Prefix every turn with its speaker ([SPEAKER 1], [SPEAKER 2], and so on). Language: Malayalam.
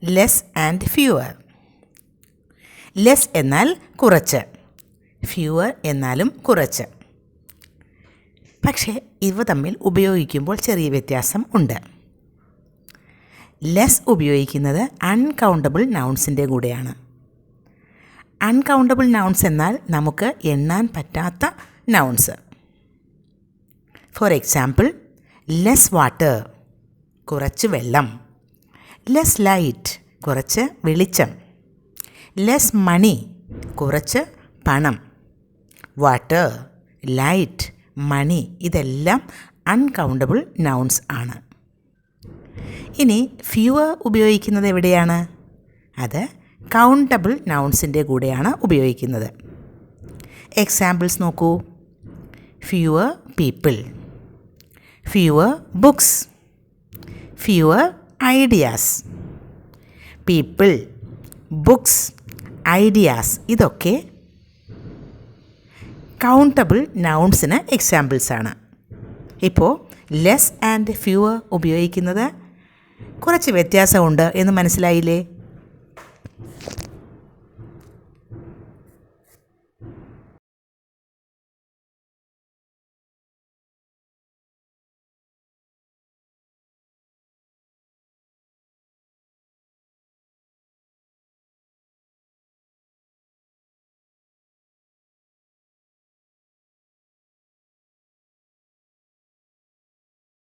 [SPEAKER 1] Less and fewer. ലെസ് എന്നാൽ കുറച്ച്, ഫ്യൂവർ എന്നാലും കുറച്ച്. പക്ഷേ ഇവ തമ്മിൽ ഉപയോഗിക്കുമ്പോൾ ചെറിയ വ്യത്യാസം ഉണ്ട്. ലെസ് ഉപയോഗിക്കുന്നത് അൺകൗണ്ടബിൾ നൗൺസിൻ്റെ കൂടെയാണ്. അൺകൗണ്ടബിൾ നൗൺസ് എന്നാൽ നമുക്ക് എണ്ണാൻ പറ്റാത്ത nouns. For example, less water, കുറച്ച് വെള്ളം. ലെസ് ലൈറ്റ്, കുറച്ച് വെളിച്ചം. ലെസ് മണി, കുറച്ച് പണം. വാട്ടർ, ലൈറ്റ്, മണി ഇതെല്ലാം അൺകൗണ്ടബിൾ നൗൺസ് ആണ്. ഇനി ഫ്യൂവർ ഉപയോഗിക്കുന്നത് എവിടെയാണ്? അത് കൗണ്ടബിൾ നൗൺസിൻ്റെ കൂടെയാണ് ഉപയോഗിക്കുന്നത്. എക്സാമ്പിൾസ് നോക്കൂ. Fewer people, fewer books, fewer ideas. People, books, ideas ഇതൊക്കെ കൗണ്ടബിൾ നൗൺസിന് എക്സാമ്പിൾസാണ്. ഇപ്പോൾ ലെസ് ആൻഡ് ഫ്യൂവർ ഉപയോഗിക്കുന്നത് കുറച്ച് വ്യത്യാസമുണ്ട് എന്ന് മനസ്സിലായില്ലേ?